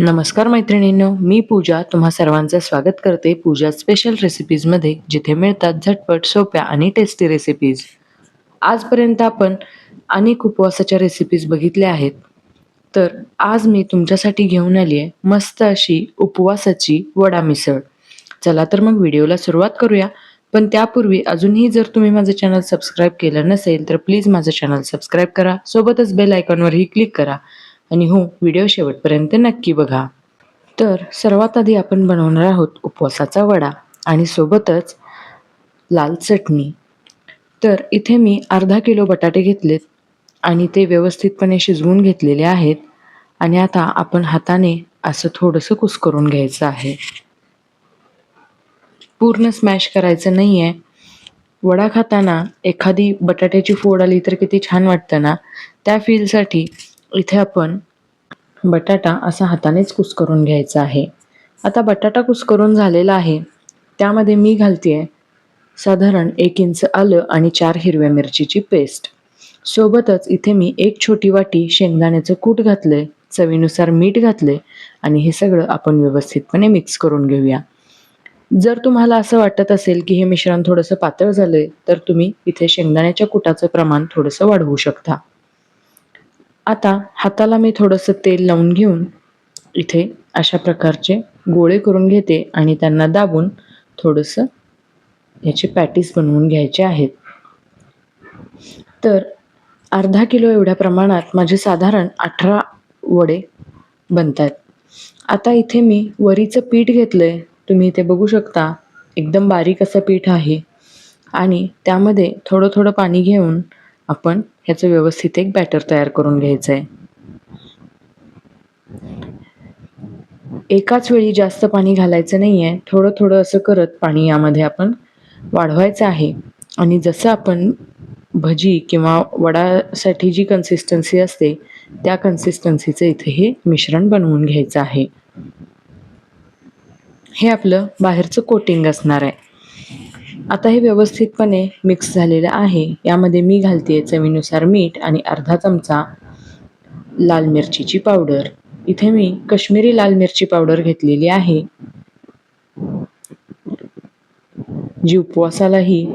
नमस्कार मैत्रिणींनो, मी पूजा तुम्हा सर्वांचं स्वागत करते पूजा स्पेशल रेसिपीजमध्ये, जिथे मिळतात झटपट, सोप्या आणि टेस्टी रेसिपीज. आजपर्यंत आपण अनेक उपवासाच्या रेसिपीज बघितल्या आहेत. तर आज मी तुमच्यासाठी घेऊन आली आहे मस्त अशी उपवासाची वडा मिसळ. चला तर मग व्हिडिओला सुरुवात करूया. पण त्यापूर्वी अजूनही जर तुम्ही माझं चॅनल सबस्क्राईब केलं नसेल तर प्लीज माझं चॅनल सबस्क्राईब करा. सोबतच बेल आयकॉनवरही क्लिक करा. आणि हो, व्हिडिओ शेवटपर्यंत नक्की बघा. तर सर्वात आधी आपण बनवणार आहोत उपवासाचा वडा आणि सोबतच लाल चटणी. तर इथे मी अर्धा किलो बटाटे घेतलेत आणि ते व्यवस्थितपणे शिजवून घेतलेले आहेत. आणि आता आपण हाताने असं थोडंसं कुस्करून घ्यायचं आहे. पूर्ण स्मॅश करायचं नाही आहे. वडा खाताना एखादी बटाट्याची फोड आली तर किती छान वाटतं ना, त्या फीलसाठी इथे आपण बटाटा असा हातानेच कुस्करून घ्यायचा आहे. आता बटाटा कुस्करून झालेला आहे. त्यामध्ये मी घालते साधारण 1 इंच आलं आणि 4 हिरव्या मिरचीची पेस्ट. सोबतच इथे मी 1 छोटी वाटी शेंगदाण्याचं कूट घातलंय, चवीनुसार मीठ घातलंय आणि हे सगळं आपण व्यवस्थितपणे मिक्स करून घेऊया. जर तुम्हाला असं वाटत असेल की हे मिश्रण थोडंसं पातळ झालंय, तर तुम्ही इथे शेंगदाण्याच्या कुटाचं प्रमाण थोडंसं वाढवू शकता. आता हाताला मी थोडंसं तेल लावून घेऊन इथे अशा प्रकारचे गोळे करून घेते आणि त्यांना दाबून थोडंसं याचे पॅटीस बनवून घ्यायचे आहेत. तर अर्धा किलो एवढ्या प्रमाणात माझे साधारण 18 वडे बनतात. आता इथे मी वरीचं पीठ घेतलंय. तुम्ही इथे बघू शकता एकदम बारीक असं पीठ आहे आणि त्यामध्ये थोडं थोडं पाणी घेऊन आपण ह्याचं व्यवस्थित एक बॅटर तयार करून घ्यायचं आहे. एकाच वेळी जास्त पाणी घालायचं नाही आहे. थोडं थोडं असं करत पाणी यामध्ये आपण वाढवायचं आहे. आणि जसं आपण भजी किंवा वडासाठी जी कन्सिस्टन्सी असते त्या कन्सिस्टन्सीचं इथे हे मिश्रण बनवून घ्यायचं आहे. हे आपलं बाहेरचं कोटिंग असणार आहे. आता हे व्यवस्थितपणे मिक्स झालेलं आहे. यामध्ये मी घालते चवीनुसार मीठ आणि अर्धा चमचा लाल मिरचीची पावडर. इथे मी काश्मीरी लाल मिरची पावडर घेतलेली आहे, जी उपवासालाही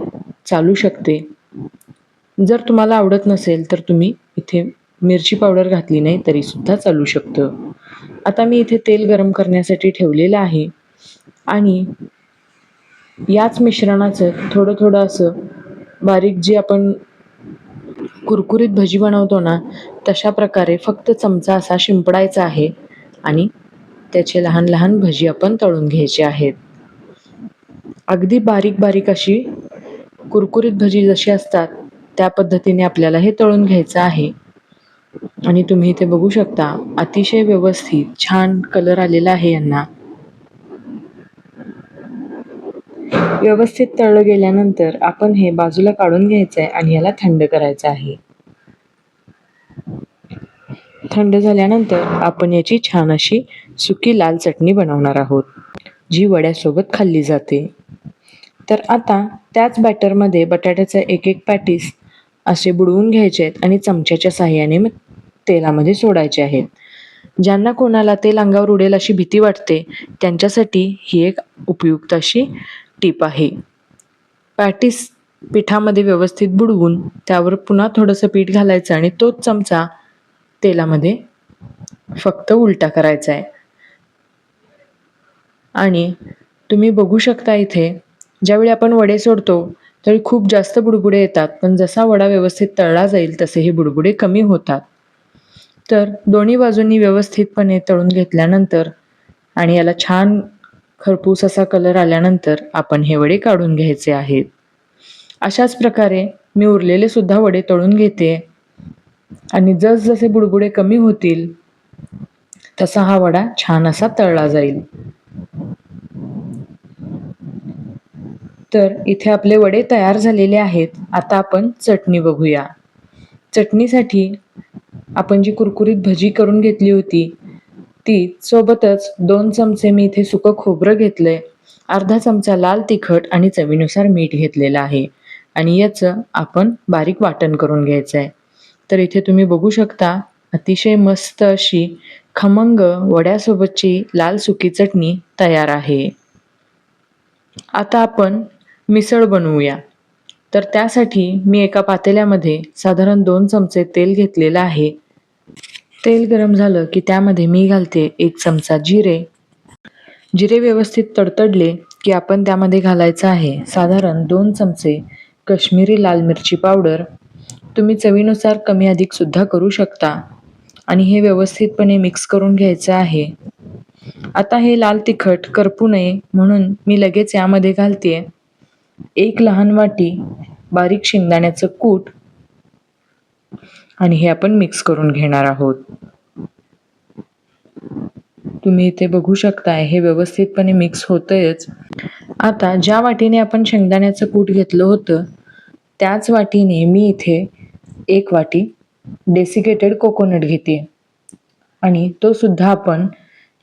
चालू शकते. जर तुम्हाला आवडत नसेल तर तुम्ही इथे मिरची पावडर घातली नाही तरी सुद्धा चालू शकतं. आता मी इथे तेल गरम करण्यासाठी ठेवलेलं आहे आणि याच मिश्रणाचं थोडं थोडं असं बारीक जी आपण कुरकुरीत भजी बनवतो ना, तशा प्रकारे फक्त चमचा असा शिंपडायचा आहे आणि त्याचे लहान लहान भजी आपण तळून घ्यायचे आहेत. अगदी बारीक बारीक अशी कुरकुरीत भजी जशी असतात त्या पद्धतीने आपल्याला हे तळून घ्यायचं आहे. आणि तुम्ही इथे बघू शकता अतिशय व्यवस्थित छान कलर आलेला आहे यांना. व्यवस्थित तळलं गेल्यानंतर आपण हे बाजूला काढून घ्यायचं आहे आणि याला थंड करायचं आहे. थंड झाल्यानंतर आपण याची छान अशी सुकी लाल चटणी बनवणार आहोत, जी वड्यासोबत खाल्ली जाते. तर आता त्याच बॅटरमध्ये बटाट्याचे एक एक पॅटीस असे बुडवून घ्यायचे आहेत आणि चमच्याच्या साहाय्याने तेलामध्ये सोडायचे आहेत. ज्यांना कोणाला तेल अंगावर उडेल अशी भीती वाटते त्यांच्यासाठी ही एक उपयुक्त अशी टीप आहे. पॅटीस पिठामध्ये व्यवस्थित बुडवून त्यावर पुन्हा थोडंसं पीठ घालायचं आणि तोच चमचा तेलामध्ये फक्त उलटा करायचा आहे. आणि तुम्ही बघू शकता इथे ज्यावेळी आपण वडे सोडतो त्यावेळी खूप जास्त बुडबुडे येतात, पण जसा वडा व्यवस्थित तळला जाईल तसे हे बुडबुडे कमी होतात. तर दोन्ही बाजूंनी व्यवस्थितपणे तळून घेतल्यानंतर आणि याला छान खरपूस असा कलर आल्यानंतर आपण हे वडे काढून घ्यायचे आहेत. अशाच प्रकारे मी उरलेले सुद्धा वडे तळून घेते आणि जसजसे बुडबुडे कमी होतील तसा हा वडा छान असा तळला जाईल. तर इथे आपले वडे तयार झालेले आहेत. आता आपण चटणी बघूया. चटणीसाठी आपण जी कुरकुरीत भजी करून घेतली होती ती सोबतच 2 चमचे मी इथे सुकं खोबरं घेतलंय, अर्धा चमचा लाल तिखट आणि चवीनुसार मीठ घेतलेलं आहे आणि याचं आपण बारीक वाटण करून घ्यायचं आहे. तर इथे तुम्ही बघू शकता अतिशय मस्त अशी खमंग वड्यासोबतची लाल सुकी चटणी तयार आहे. आता आपण मिसळ बनवूया. तर त्यासाठी मी एका पातेल्यामध्ये साधारण 2 चमचे तेल घेतलेलं आहे. तेल गरम झालं की त्यामध्ये मी घालते 1 चमचा जिरे. जिरे व्यवस्थित तडतडले की आपण त्यामध्ये घालायचं आहे साधारण 2 चमचे काश्मीरी लाल मिरची पावडर. तुम्ही चवीनुसार कमी अधिक सुद्धा करू शकता आणि हे व्यवस्थितपणे मिक्स करून घ्यायचं आहे. आता हे लाल तिखट करपू नये म्हणून मी लगेच यामध्ये घालते 1 लहान वाटी बारीक शेंगदाण्याचं कूट आणि हे आपण मिक्स करून घेणार आहोत. तुम्ही इथे बघू शकताय हे व्यवस्थितपणे मिक्स होतंयच. आता ज्या वाटीने आपण शेंगदाण्याचं कूट घेतलं होतं त्याच वाटीने मी इथे 1 वाटी डेसिकेटेड कोकोनट घेते आणि तो सुद्धा आपण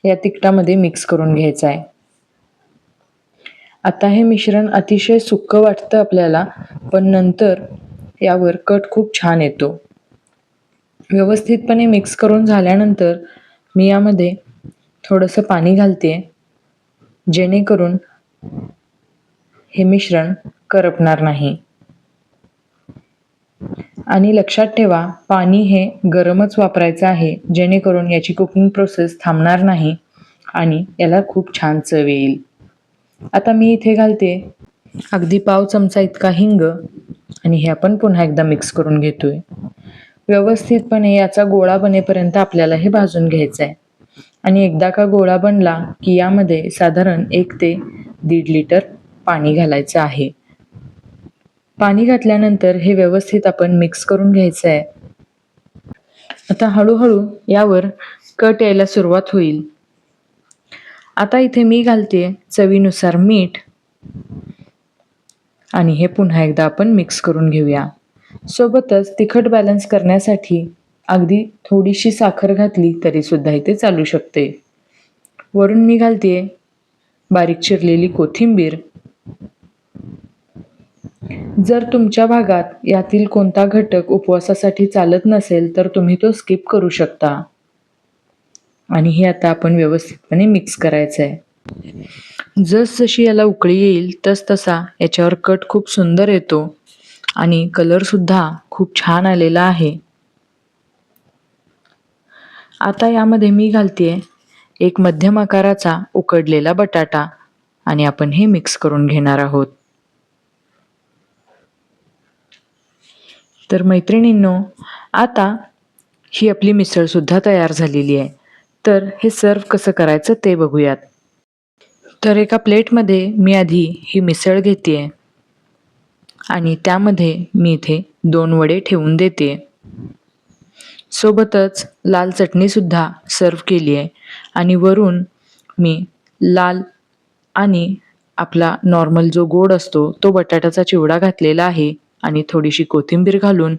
या तिखटामध्ये मिक्स करून घ्यायचा आहे. आता हे मिश्रण अतिशय सुक्कं वाटतं आपल्याला, पण नंतर यावर कट खूप छान येतो. व्यवस्थितपणे मिक्स करून झाल्यानंतर मी यामध्ये थोडंसं पाणी घालते जेणेकरून हे मिश्रण करपणार नाही. आणि लक्षात ठेवा पाणी हे गरमच वापरायचं आहे जेणेकरून याची कुकिंग प्रोसेस थांबणार नाही आणि याला खूप छान चव येईल. आता मी इथे घालते अगदी पाव चमचा इतका हिंग आणि हे आपण पुन्हा एकदा मिक्स करून घेतोय. व्यवस्थितपणे याचा गोळा बनेपर्यंत आपल्याला हे भाजून घ्यायचं आहे आणि एकदा का गोळा बनला की यामध्ये साधारण 1 ते 1.5 लिटर पाणी घालायचं आहे. पाणी घातल्यानंतर हे व्यवस्थित आपण मिक्स करून घ्यायचं आहे. आता हळूहळू यावर कट यायला सुरुवात होईल. आता इथे मी घालते चवीनुसार मीठ आणि हे पुन्हा एकदा आपण मिक्स करून घेऊया. सोबतच तिखट बॅलन्स करण्यासाठी अगदी थोडीशी साखर घातली तरी सुद्धा इथे चालू शकते. वरून मी घालते बारीक चिरलेली कोथिंबीर. जर तुमच्या भागात यातील कोणता घटक उपवासासाठी चालत नसेल तर तुम्ही तो स्किप करू शकता. आणि हे आता आपण व्यवस्थितपणे मिक्स करायचं आहे. जसजशी याला उकळी येईल तसा याच्यावर कट खूप सुंदर येतो आणि कलर सुद्धा खूप छान आलेला आहे. आता यामध्ये मी घालते 1 मध्यम आकाराचा उकडलेला बटाटा आणि आपण हे मिक्स करून घेणार आहोत. तर मैत्रिणींनो, आता ही आपली मिसळ सुद्धा तयार झालेली आहे. तर हे सर्व कसं करायचं ते बघूयात. तर एका प्लेटमध्ये मी आधी ही मिसळ घेते आणि त्यामध्ये मी इथे 2 वडे ठेवून देते. सोबतच लाल चटणी सुद्धा सर्व केली आहे आणि वरून मी लाल आणि आपला नॉर्मल जो गोड असतो तो बटाट्याचा चिवडा घातलेला आहे आणि थोडीशी कोथिंबीर घालून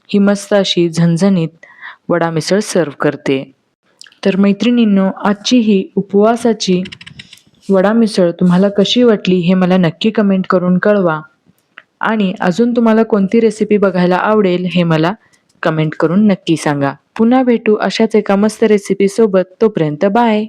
ही मस्त अशी झणझणीत वडा मिसळ सर्व करते. तर मैत्रिणींनो, आजची ही उपवासाची वडा मिसळ तुम्हाला कशी वाटली हे मला नक्की कमेंट करून कळवा आणि अजून तुम्हाला कोणती रेसिपी बघायला आवडेल हे मला कमेंट करून नक्की सांगा. पुन्हा भेटू अशाच एका मस्त रेसिपीसोबत. तोपर्यंत बाय.